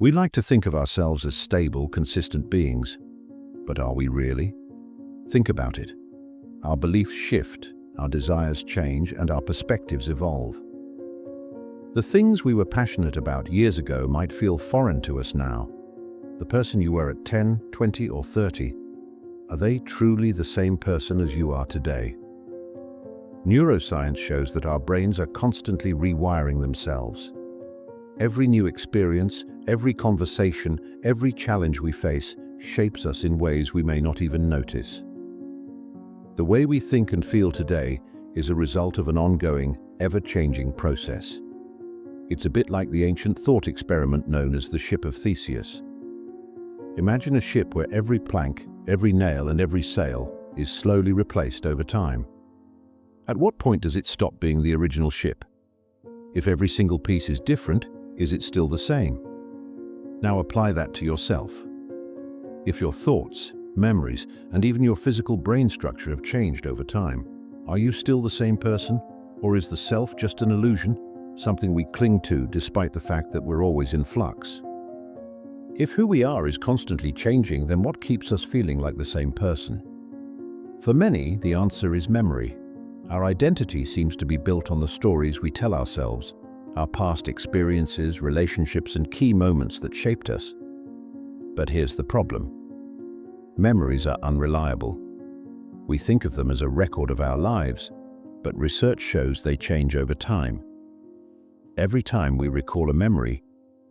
We like to think of ourselves as stable, consistent beings, but are we really? Think about it. Our beliefs shift, our desires change, and our perspectives evolve. The things we were passionate about years ago might feel foreign to us now. The person you were at 10, 20, or 30, are they truly the same person as you are today? Neuroscience shows that our brains are constantly rewiring themselves. Every new experience, every conversation, every challenge we face shapes us in ways we may not even notice. The way we think and feel today is a result of an ongoing, ever-changing process. It's a bit like the ancient thought experiment known as the ship of Theseus. Imagine a ship where every plank, every nail, and every sail is slowly replaced over time. At what point does it stop being the original ship? If every single piece is different, is it still the same? Now apply that to yourself. If your thoughts, memories, and even your physical brain structure have changed over time, are you still the same person? Or is the self just an illusion, something we cling to despite the fact that we're always in flux? If who we are is constantly changing, then what keeps us feeling like the same person? For many, the answer is memory. Our identity seems to be built on the stories we tell ourselves, our past experiences, relationships, and key moments that shaped us. But here's the problem. Memories are unreliable. We think of them as a record of our lives, but research shows they change over time. Every time we recall a memory,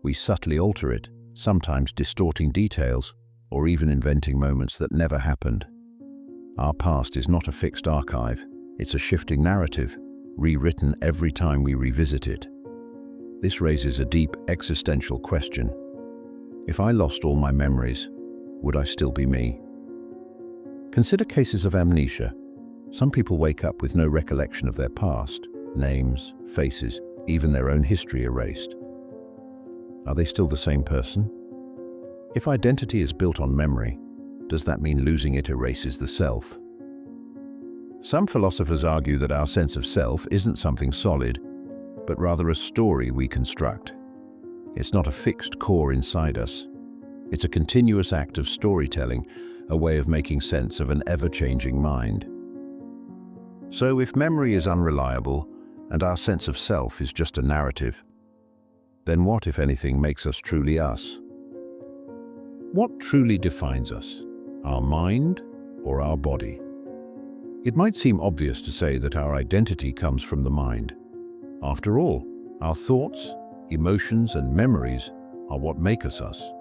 we subtly alter it, sometimes distorting details or even inventing moments that never happened. Our past is not a fixed archive, it's a shifting narrative, rewritten every time we revisit it. This raises a deep existential question. If I lost all my memories, would I still be me? Consider cases of amnesia. Some people wake up with no recollection of their past, names, faces, even their own history erased. Are they still the same person? If identity is built on memory, does that mean losing it erases the self? Some philosophers argue that our sense of self isn't something solid, but rather a story we construct. It's not a fixed core inside us. It's a continuous act of storytelling, a way of making sense of an ever-changing mind. So if memory is unreliable and our sense of self is just a narrative, then what, if anything, makes us truly us? What truly defines us? Our mind or our body? It might seem obvious to say that our identity comes from the mind. After all, our thoughts, emotions, and memories are what make us us.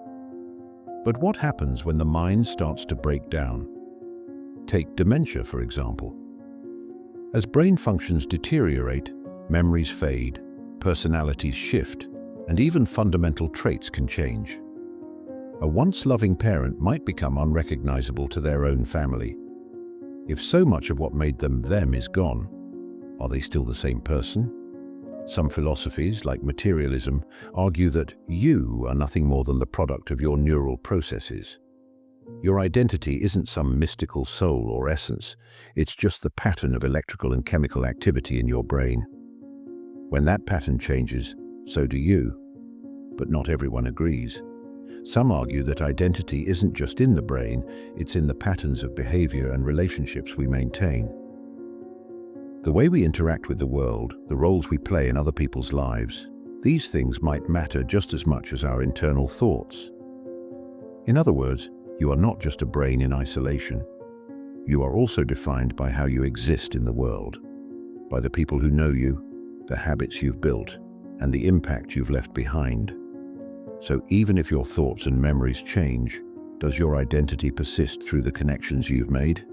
But what happens when the mind starts to break down? Take dementia, for example. As brain functions deteriorate, memories fade, personalities shift, and even fundamental traits can change. A once loving parent might become unrecognizable to their own family. If so much of what made them them is gone, are they still the same person? Some philosophies, like materialism, argue that you are nothing more than the product of your neural processes. Your identity isn't some mystical soul or essence, it's just the pattern of electrical and chemical activity in your brain. When that pattern changes, so do you. But not everyone agrees. Some argue that identity isn't just in the brain, it's in the patterns of behavior and relationships we maintain. The way we interact with the world, the roles we play in other people's lives, these things might matter just as much as our internal thoughts. In other words, you are not just a brain in isolation. You are also defined by how you exist in the world, by the people who know you, the habits you've built, and the impact you've left behind. So even if your thoughts and memories change, does your identity persist through the connections you've made?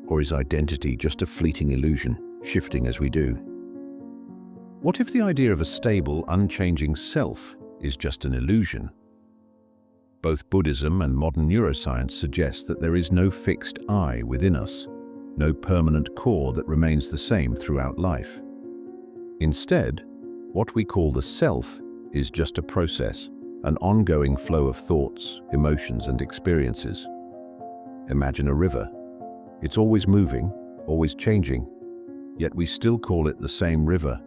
Or is identity just a fleeting illusion, shifting as we do? What if the idea of a stable, unchanging self is just an illusion? Both Buddhism and modern neuroscience suggest that there is no fixed I within us, no permanent core that remains the same throughout life. Instead, what we call the self is just a process, an ongoing flow of thoughts, emotions, and experiences. Imagine a river. It's always moving, always changing, yet we still call it the same river.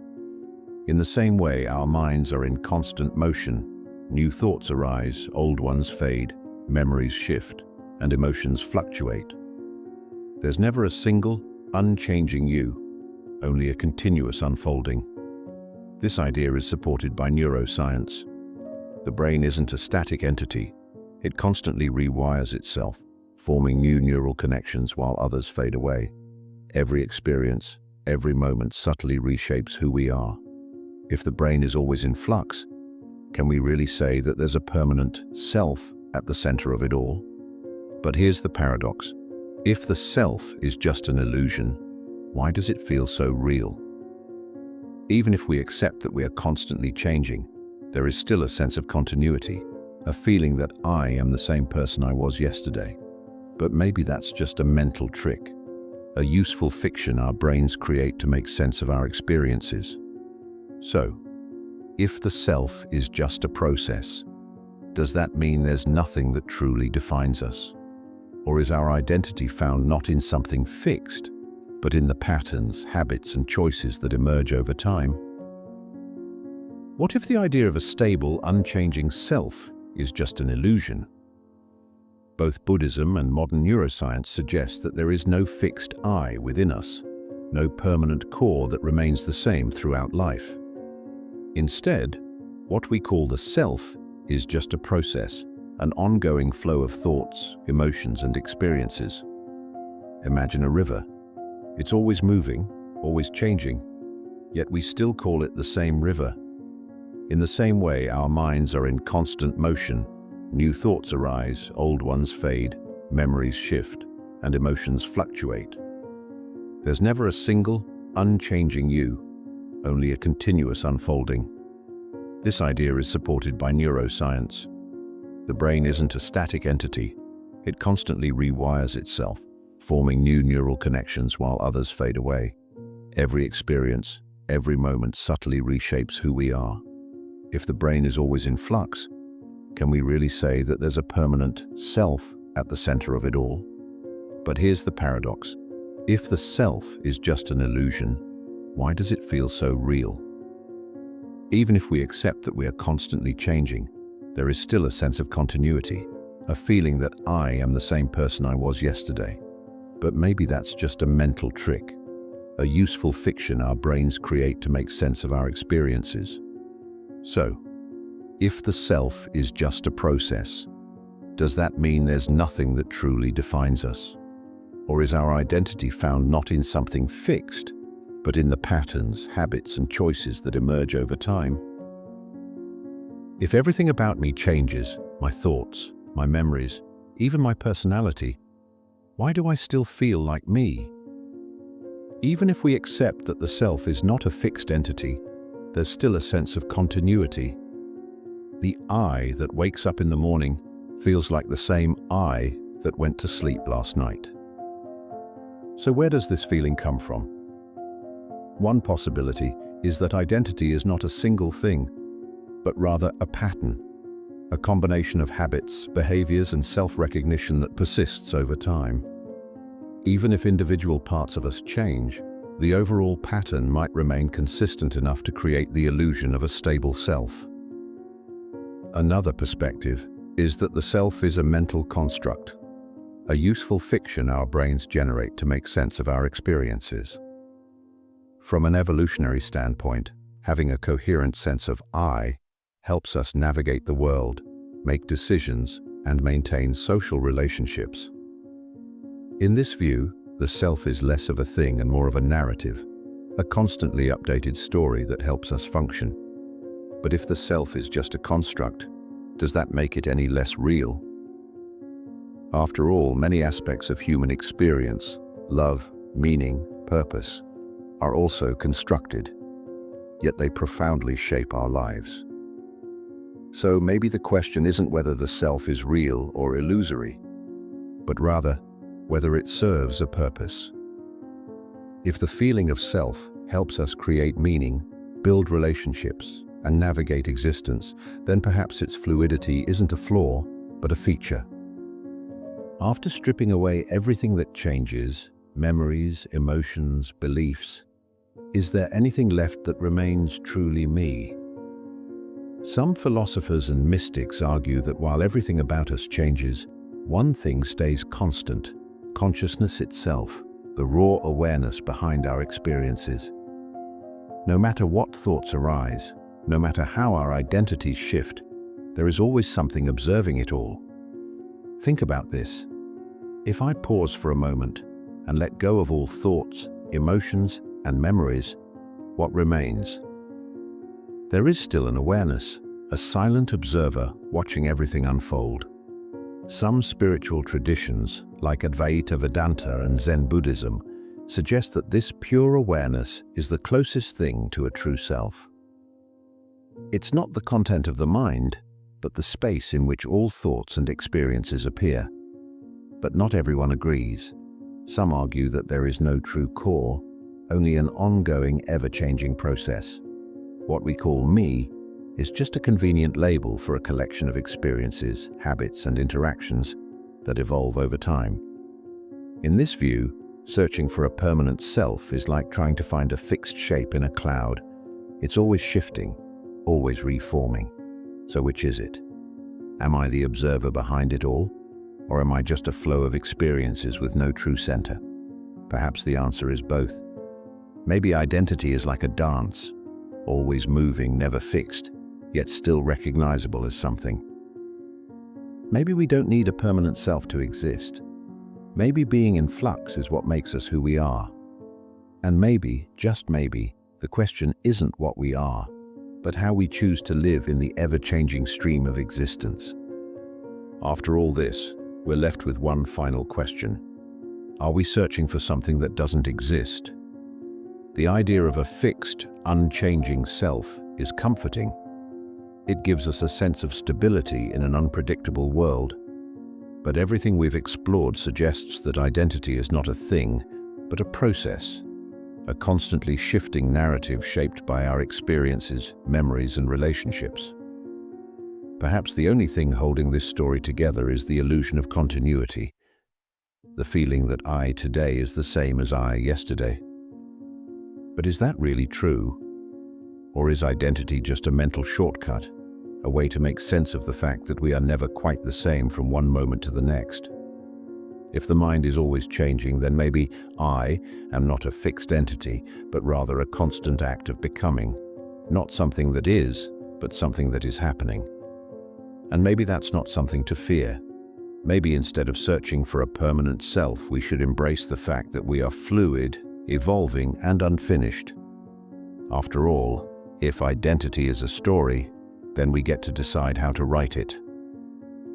In the same way, our minds are in constant motion, New thoughts arise, old ones fade, memories shift, and emotions fluctuate. There's never a single, unchanging you, only a continuous unfolding. This idea is supported by neuroscience. The brain isn't a static entity. It constantly rewires itself, forming new neural connections while others fade away. Every experience, every moment subtly reshapes who we are. If the brain is always in flux, can we really say that there's a permanent self at the center of it all? But here's the paradox. If the self is just an illusion, why does it feel so real? Even if we accept that we are constantly changing, there is still a sense of continuity, a feeling that I am the same person I was yesterday. But maybe that's just a mental trick, a useful fiction our brains create to make sense of our experiences. So, if the self is just a process, does that mean there's nothing that truly defines us? Or is our identity found not in something fixed, but in the patterns, habits, and choices that emerge over time? What if the idea of a stable, unchanging self is just an illusion? Both Buddhism and modern neuroscience suggest that there is no fixed I within us, no permanent core that remains the same throughout life. Instead, what we call the self is just a process, an ongoing flow of thoughts, emotions, and experiences. Imagine a river. It's always moving, always changing, yet we still call it the same river. In the same way, our minds are in constant motion. New thoughts arise, old ones fade, memories shift, and emotions fluctuate. There's never a single, unchanging you, only a continuous unfolding. This idea is supported by neuroscience. The brain isn't a static entity. It constantly rewires itself, forming new neural connections while others fade away. Every experience, every moment subtly reshapes who we are. If the brain is always in flux, can we really say that there's a permanent self at the center of it all? But here's the paradox. If the self is just an illusion, why does it feel so real? Even if we accept that we are constantly changing, there is still a sense of continuity, a feeling that I am the same person I was yesterday. But maybe that's just a mental trick, a useful fiction our brains create to make sense of our experiences. So, if the self is just a process, does that mean there's nothing that truly defines us? Or is our identity found not in something fixed, but in the patterns, habits, and choices that emerge over time? If everything about me changes, my thoughts, my memories, even my personality, why do I still feel like me? Even if we accept that the self is not a fixed entity, there's still a sense of continuity. The I that wakes up in the morning feels like the same I that went to sleep last night. So where does this feeling come from? One possibility is that identity is not a single thing, but rather a pattern, a combination of habits, behaviors, and self-recognition that persists over time. Even if individual parts of us change, the overall pattern might remain consistent enough to create the illusion of a stable self. Another perspective is that the self is a mental construct, a useful fiction our brains generate to make sense of our experiences. From an evolutionary standpoint, having a coherent sense of I helps us navigate the world, make decisions, and maintain social relationships. In this view, the self is less of a thing and more of a narrative, a constantly updated story that helps us function. But if the self is just a construct, does that make it any less real? After all, many aspects of human experience, love, meaning, purpose, are also constructed, yet they profoundly shape our lives. So maybe the question isn't whether the self is real or illusory, but rather whether it serves a purpose. If the feeling of self helps us create meaning, build relationships, and navigate existence, then perhaps its fluidity isn't a flaw, but a feature. After stripping away everything that changes, memories, emotions, beliefs, is there anything left that remains truly me? Some philosophers and mystics argue that while everything about us changes, one thing stays constant: consciousness itself, the raw awareness behind our experiences. No matter what thoughts arise, no matter how our identities shift, there is always something observing it all. Think about this. If I pause for a moment and let go of all thoughts, emotions, and memories, what remains? There is still an awareness, a silent observer watching everything unfold. Some spiritual traditions, like Advaita Vedanta and Zen Buddhism, suggest that this pure awareness is the closest thing to a true self. It's not the content of the mind, but the space in which all thoughts and experiences appear. But not everyone agrees. Some argue that there is no true core, only an ongoing, ever-changing process. What we call me is just a convenient label for a collection of experiences, habits, and interactions that evolve over time. In this view, searching for a permanent self is like trying to find a fixed shape in a cloud. It's always shifting, always reforming. So which is it? Am I the observer behind it all? Or am I just a flow of experiences with no true center? Perhaps the answer is both. Maybe identity is like a dance, always moving, never fixed, yet still recognizable as something. Maybe we don't need a permanent self to exist. Maybe being in flux is what makes us who we are. And maybe, just maybe, the question isn't what we are, but how we choose to live in the ever-changing stream of existence. After all this, we're left with one final question. Are we searching for something that doesn't exist? The idea of a fixed, unchanging self is comforting. It gives us a sense of stability in an unpredictable world. But everything we've explored suggests that identity is not a thing, but a process, a constantly shifting narrative shaped by our experiences, memories, and relationships. Perhaps the only thing holding this story together is the illusion of continuity, the feeling that I today is the same as I yesterday. But is that really true? Or is identity just a mental shortcut, a way to make sense of the fact that we are never quite the same from one moment to the next? If the mind is always changing, then maybe I am not a fixed entity, but rather a constant act of becoming, not something that is, but something that is happening. And maybe that's not something to fear. Maybe instead of searching for a permanent self, we should embrace the fact that we are fluid, evolving, and unfinished. After all, if identity is a story, then we get to decide how to write it.